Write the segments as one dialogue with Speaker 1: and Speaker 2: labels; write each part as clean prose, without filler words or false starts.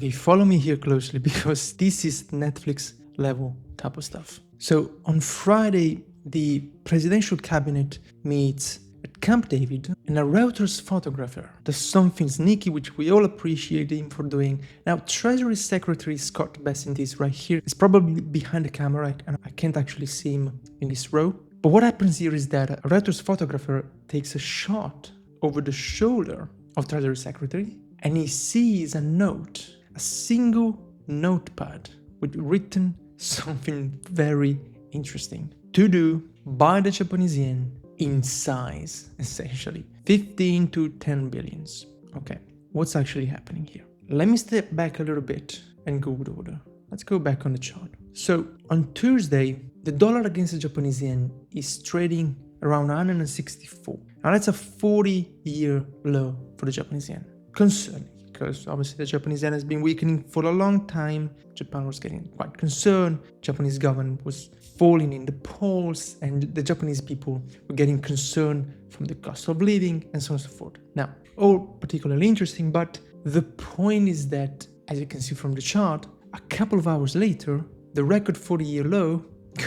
Speaker 1: Okay, follow me here closely because this is Netflix level type of stuff. So on Friday, the presidential cabinet meets at Camp David, and a Reuters photographer does something sneaky, which we all appreciate him for doing. Now, Treasury Secretary Scott Bessent is right here. He's probably behind the camera, and I can't actually see him in this row. But what happens here is that a Reuters photographer takes a shot over the shoulder of Treasury Secretary, and he sees a note, a single notepad with written something very interesting to do by the Japanese yen in size, essentially 15 to 10 billions. Okay, what's actually happening here? Let me step back a little bit and go with order. Let's go back on the chart. So on Tuesday, the dollar against the Japanese yen is trading around 164. Now that's a 40-year low for the Japanese yen. Concerning, because obviously the Japanese yen has been weakening for a long time. Japan was getting quite concerned. Japanese government was falling in the polls, and the Japanese people were getting concerned from the cost of living and so on and so forth. Now, all particularly interesting, but the point is that, as you can see from the chart, a couple of hours later, the record 40-year low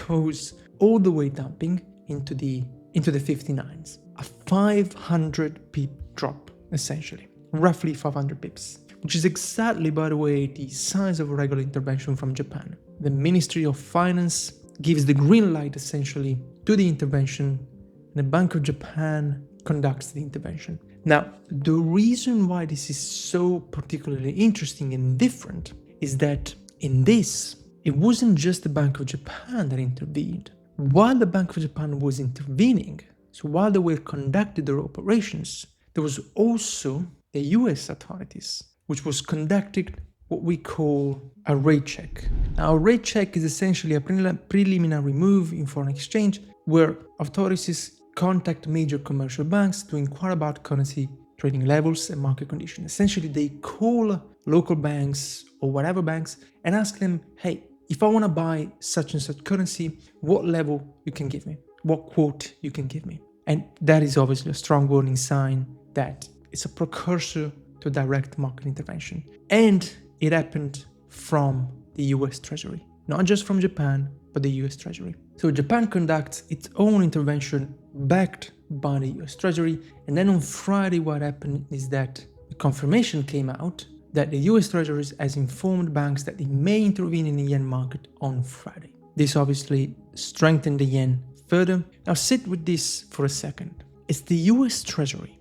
Speaker 1: goes all the way dumping into the 59s. A 500 pip drop, essentially. Roughly 500 pips, which is exactly, by the way, the size of a regular intervention from Japan. The Ministry of Finance gives the green light, essentially, to the intervention, and the Bank of Japan conducts the intervention. Now, the reason why this is so particularly interesting and different is that in this, it wasn't just the Bank of Japan that intervened. While the Bank of Japan was intervening, so while they were conducting their operations, there was also the US authorities, which was conducting what we call a rate check. Now, a rate check is essentially a preliminary move in foreign exchange where authorities contact major commercial banks to inquire about currency trading levels and market conditions. Essentially, they call local banks or whatever banks and ask them, hey, if I want to buy such and such currency, what level you can give me? What quote you can give me? And that is obviously a strong warning sign that it's a precursor to direct market intervention. And it happened from the US Treasury, not just from Japan, but the US Treasury. So Japan conducts its own intervention backed by the US Treasury. And then on Friday, what happened is that the confirmation came out that the US Treasury has informed banks that they may intervene in the yen market on Friday. This obviously strengthened the yen further. Now sit with this for a second. It's the US Treasury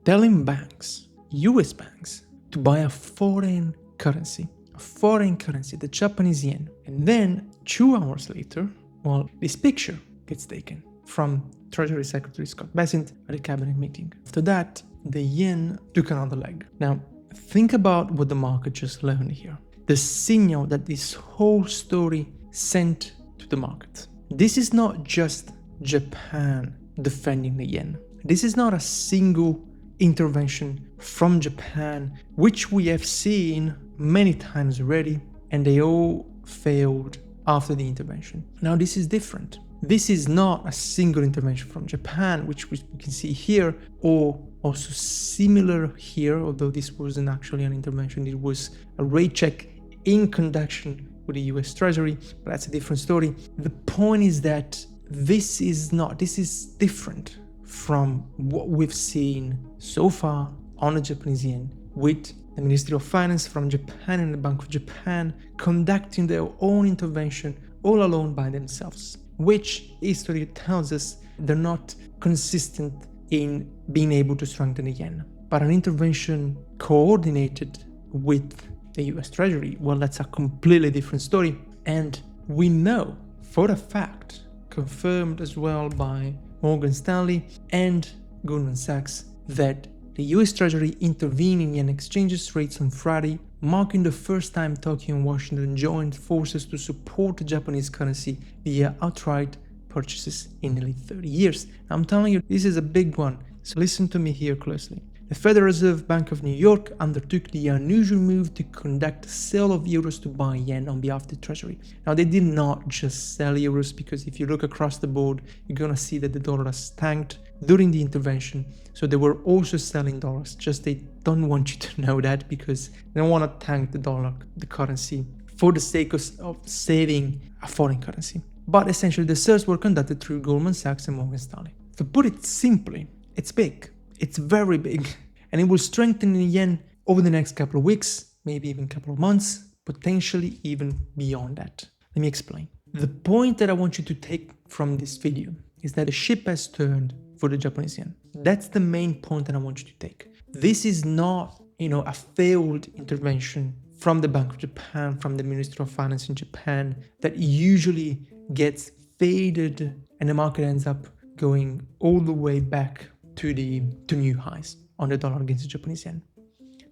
Speaker 1: telling banks, US banks, to buy a foreign currency, the Japanese yen. And then 2 hours later, well, this picture gets taken from Treasury Secretary Scott Bessent at a cabinet meeting. After that, the yen took another leg. Now, think about what the market just learned here. The signal that this whole story sent to the market. This is not just Japan defending the yen. This is not a single intervention from Japan, which we have seen many times already, and they all failed after the intervention. Now, this is different. This is not a single intervention from Japan, which we can see here, or also similar here, although this wasn't actually an intervention, it was a rate check in conjunction with the US Treasury, but that's a different story. The point is that this is different from what we've seen so far on the Japanese yen, with the Ministry of Finance from Japan and the Bank of Japan conducting their own intervention all alone by themselves, which history tells us they're not consistent in being able to strengthen the yen. But an intervention coordinated with the US Treasury, well, that's a completely different story. And we know for a fact, confirmed as well by Morgan Stanley and Goldman Sachs, that the US Treasury intervened in yen exchanges rates on Friday, marking the first time Tokyo and Washington joined forces to support the Japanese currency via outright purchases in nearly 30 years. I'm telling you, this is a big one, so listen to me here closely. the Federal Reserve Bank of New York undertook the unusual move to conduct a sale of euros to buy yen on behalf of the Treasury. Now, they did not just sell euros, because if you look across the board, you're going to see that the dollar has tanked during the intervention. So they were also selling dollars, just they don't want you to know that, because they don't want to tank the dollar, the currency, for the sake of saving a foreign currency. But essentially, the sales were conducted through Goldman Sachs and Morgan Stanley. To put it simply, it's big. It's very big. And it will strengthen the yen over the next couple of weeks, maybe even a couple of months, potentially even beyond that. Let me explain. The point that I want you to take from this video is that the ship has turned for the Japanese yen. That's the main point that I want you to take. This is not, a failed intervention from the Bank of Japan, from the Ministry of Finance in Japan, that usually gets faded and the market ends up going all the way back to new highs on the dollar against the Japanese yen.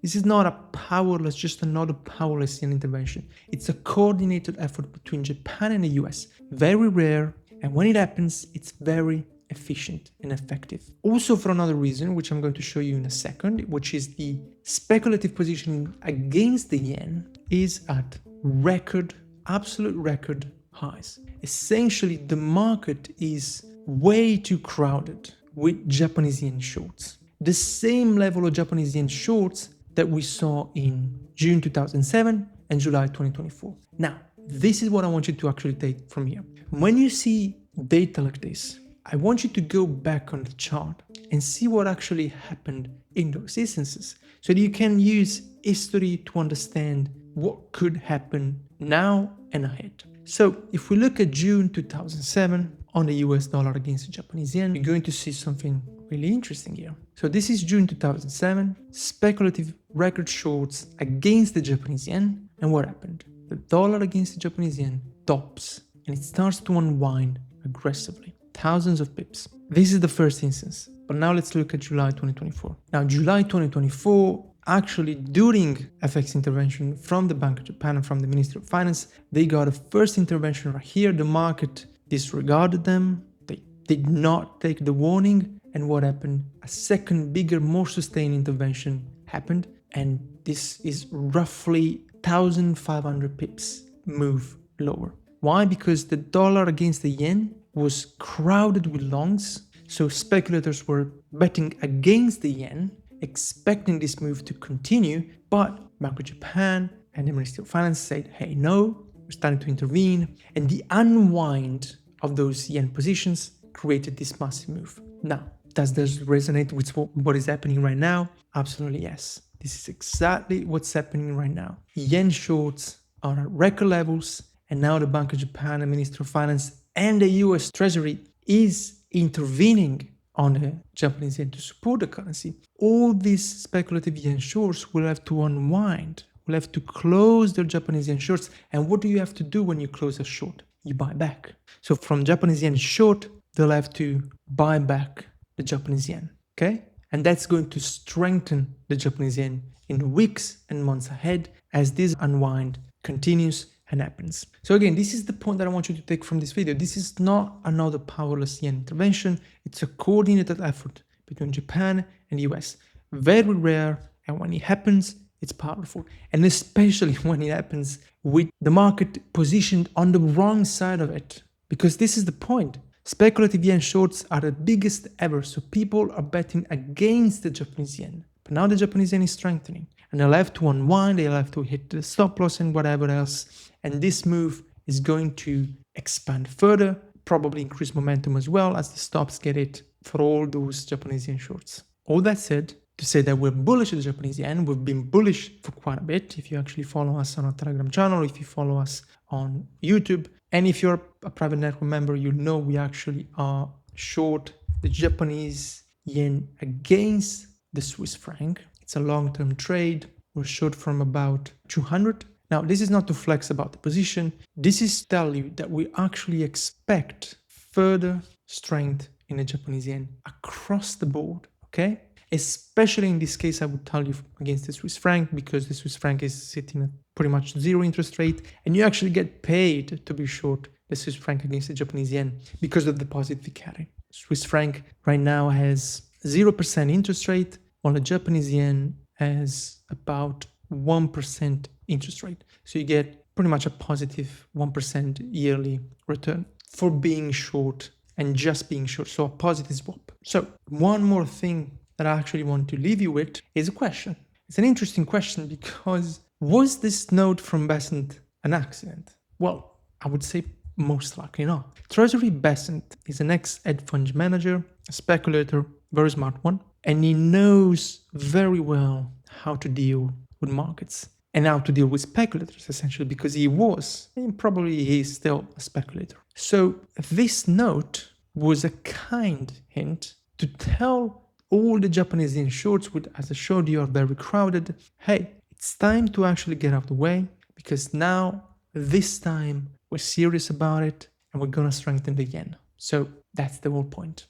Speaker 1: This is not just another powerless yen intervention. It's a coordinated effort between Japan and the US. Very rare, and when it happens, it's very efficient and effective. Also, for another reason, which I'm going to show you in a second, which is the speculative positioning against the yen is at absolute record highs. Essentially, the market is way too crowded with Japanese yen shorts. The same level of Japanese yen shorts that we saw in June 2007 and July 2024. Now, this is what I want you to actually take from here. When you see data like this, I want you to go back on the chart and see what actually happened in those instances, so that you can use history to understand what could happen now and ahead. So if we look at June 2007 on the US dollar against the Japanese yen, you're going to see something really interesting here. So this is June 2007, speculative record shorts against the Japanese yen. And what happened? The dollar against the Japanese yen tops and it starts to unwind aggressively. Thousands of pips. This is the first instance. But now let's look at July 2024. Now, July 2024, actually during FX intervention from the Bank of Japan and from the Ministry of Finance, they got a first intervention right here. The market disregarded them. They did not take the warning. And what happened? A second, bigger, more sustained intervention happened. And this is roughly 1,500 pips move lower. Why? Because the dollar against the yen was crowded with longs. So speculators were betting against the yen, expecting this move to continue. But Bank of Japan and the Ministry of Finance said, hey, no, we're starting to intervene. And the unwind of those yen positions created this massive move. Now, does this resonate with what is happening right now? Absolutely yes. This is exactly what's happening right now. Yen shorts are at record levels, and now the Bank of Japan and Ministry of Finance and the US Treasury is intervening on the Japanese yen to support the currency. All these speculative yen shorts will have to unwind, will have to close their Japanese yen shorts. And what do you have to do when you close a short? You buy back. So from Japanese yen short, they'll have to buy back the Japanese yen, okay? And that's going to strengthen the Japanese yen in the weeks and months ahead as this unwind continues and happens. So again, this is the point that I want you to take from this video. This is not another powerless yen intervention. It's a coordinated effort between Japan and the US. Very rare, and when it happens, it's powerful. And especially when it happens with the market positioned on the wrong side of it. Because this is the point. Speculative yen shorts are the biggest ever, so people are betting against the Japanese yen. But now the Japanese yen is strengthening, and they'll have to unwind, they'll have to hit the stop loss and whatever else. And this move is going to expand further, probably increase momentum as well as the stops get hit for all those Japanese yen shorts. All that said, to say that we're bullish on the Japanese yen, we've been bullish for quite a bit. If you actually follow us on our Telegram channel, if you follow us on YouTube, and if you're a private network member, you know we actually are short the Japanese yen against the Swiss franc. It's a long-term trade. We're short from about 200. Now, this is not to flex about the position. This is to tell you that we actually expect further strength in the Japanese yen across the board, okay? Especially in this case, I would tell you against the Swiss franc, because the Swiss franc is sitting at pretty much zero interest rate, and you actually get paid to be short the Swiss franc against the Japanese yen because of the deposit fee carry. Swiss franc right now has 0% interest rate, while the Japanese yen has about 1% interest rate. So you get pretty much a positive 1% yearly return for being short and just being short. So a positive swap. So one more thing that I actually want to leave you with is a question. It's an interesting question because was this note from Bessent an accident? Well, I would say most likely not. Treasury Bessent is an ex-hedge fund manager, a speculator, very smart one, and he knows very well how to deal with markets and how to deal with speculators, essentially, because he was, and probably he is still, a speculator. So this note was a kind hint to tell all the Japanese yen shorts, which, as I showed you, are very crowded, hey, it's time to actually get out of the way, because now, this time, we're serious about it, and we're gonna strengthen the yen. So that's the whole point.